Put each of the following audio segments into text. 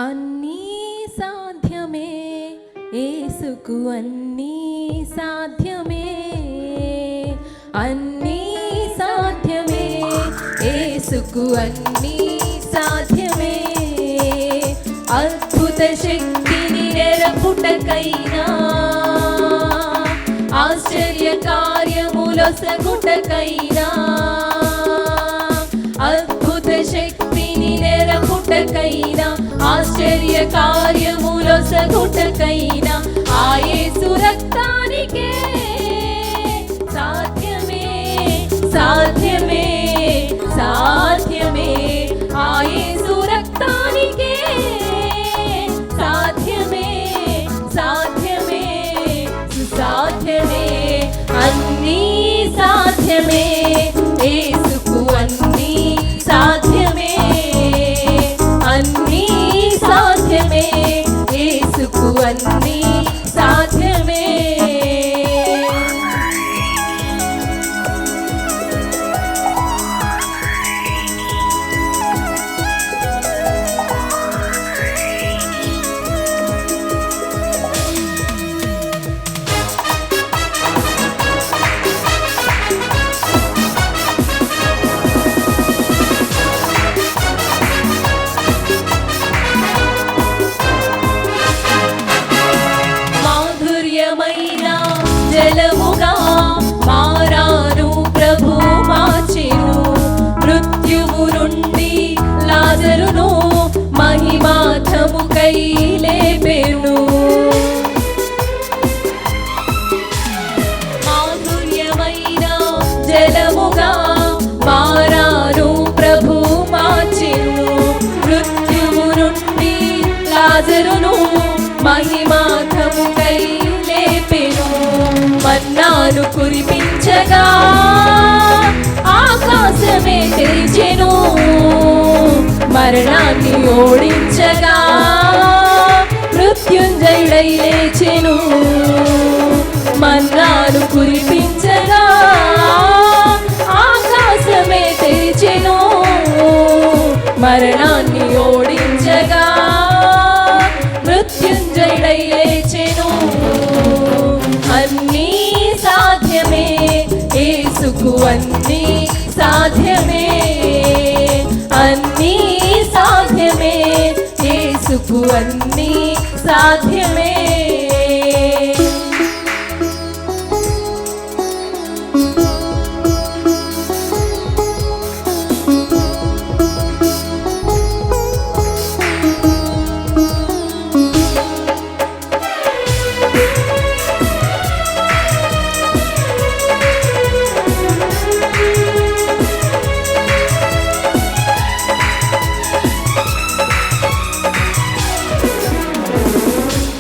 అన్నీ సాధ్యమే యేసుకు, అన్నీ సాధ్యమే, అన్నీ సాధ్యమే యేసుకు, అన్నీ సాధ్యమే. అద్భుత శక్తిని నెరపుటకైనా, ఆశ్చర్య కార్యములొసగుటకైనా, అద్భుత శక్తిని నెరపుటకైనా, ఆశ్చర్య కార్యములొసగుటకైనా ఆ యేసు రక్తానికే సాధ్యమే, సాధ్యమే, సాధ్యమే. ఆ యేసు రక్తానికే సాధ్యమే, సాధ్యమే, సుసాధ్యమే. అన్నీ సాధ్యమే యేసుకు, అన్నీ సాధ్యమే, అన్నీ సాధ్యమే యేసుకు, అన్నీ సాధ్యమే. జలముగా మారాను ప్రభు మార్చెను, మృత్యువు నుండి లాజరును మహిమార్థముకై లేపెను. మాధుర్యమైన జలముగా మారాను ప్రభు మార్చెను, మృత్యువు నుండి లాజరును మహిమార్థముకై లేపెను. మన్నాను కురిపించగా ఆకాశమే తెరిచెను, మరణాన్ని ఓడించగా మృత్యుంజయుడై లేచెను. మన్నాను కురిపించగా ఆకాశమే తెరిచెను, మరణాన్ని ఓడించగా మృత్యుంజయుడై లేచెను. అన్నీ సాధ్యమే యేసుకు, అన్నీ సాధ్యమే, అన్నీ సాధ్యమే యేసుకు, అన్నీ సాధ్యమే.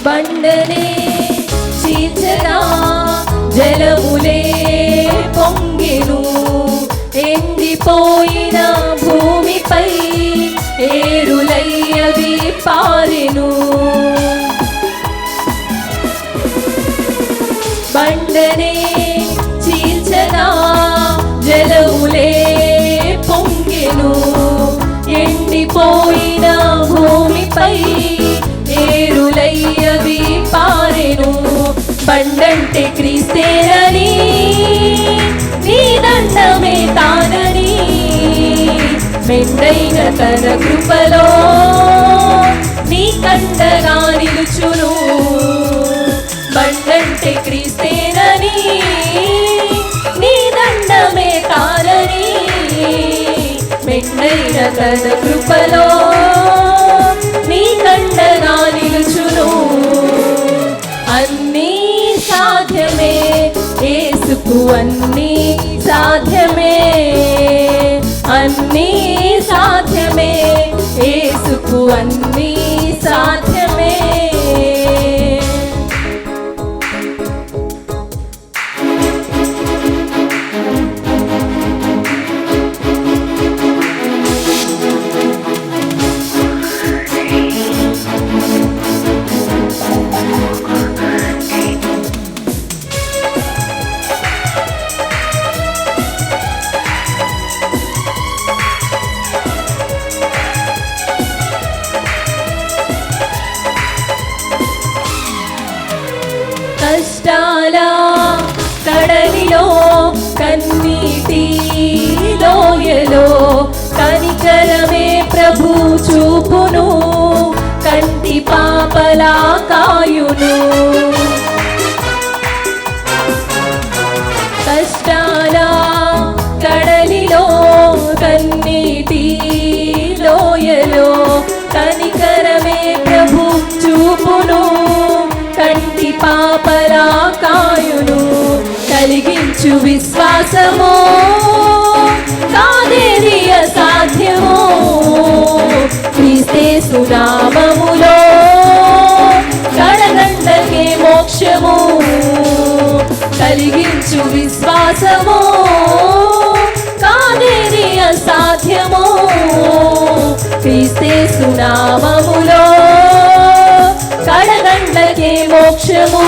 బండనే చీల్చగా జలములే పొంగెను, ఎండిపోయిన భూమిపై ఏరులై అవి పారెను. బండనే చీల్చగా జలములే పొంగెను, ఎండిపోయిన భూమిపై ఏరులై అవి పారెను. బండంటే క్రీస్తేనని, నీ దండమే తానని, మెండైన తన కృపలో నీ కండగా నిలుచును. బండంటే క్రీస్తేనని, నీ దండమే తానని, మెండైన తన కృపలో నీ కండగా నిలుచును. అన్నీ సాధ్యమే యేసుకు, అన్నీ సాధ్యమే, అన్నీ సాధ్యమే యేసుకు, అన్నీ సాధ్యమే. కష్టాల కడలిలో కన్నీటి లోయలో కనికరమే ప్రభు చూపును, కంటి పాపలా కాయును. కష్టాల కడలిలో కన్నీటి లోయలో కనికరమే ప్రభు చూపును, కంటి పాపలా కాయును. కలిగించు విశ్వాసము కాదేది అసాధ్యము, క్రీస్తు నామములో కడగండ్లకే మోక్షము. కలిగించు విశ్వాసము కాదేది అసాధ్యము, క్రీస్తు నామములో కడగండ్లకే మోక్షము.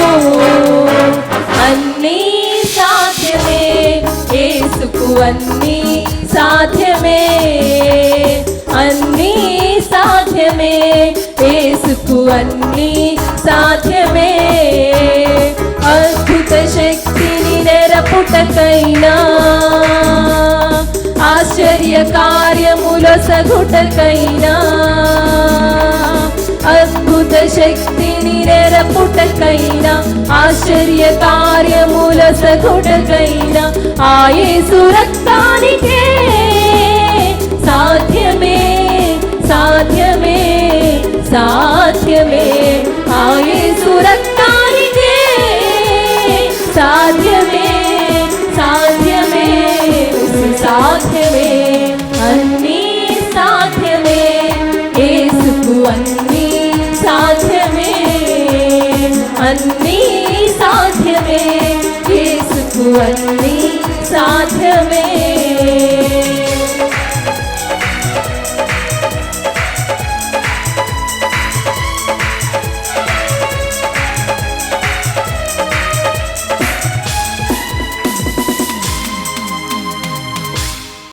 అన్నీ సాధ్యమే యేసుకు, అన్నీ సాధ్యమే, అన్నీ సాధ్యమే యేసుకు, అన్నీ సాధ్యమే. అద్భుత శక్తిని నెరపుటకైనా, ఆశ్చర్య కార్యముల సగుటకైనా, అద్భుత శక్తిని నెరపుటకైనా, ఆశ్చర్య కార్యముల సగుటకైనా ఆ యేసు రక్తానికే సాధ్యమే, సాధ్యమే, సాధ్యమే. ఆ యేసు రక్తానికే సాధ్యమే, సాధ్యమే, సాధ్యమే. అన్నీ సాధ్యమే యేసుకు, అన్నీ సాధ్యమే, అన్నీ సాధ్యమే యేసుకు, అన్నీ సాధ్యమే.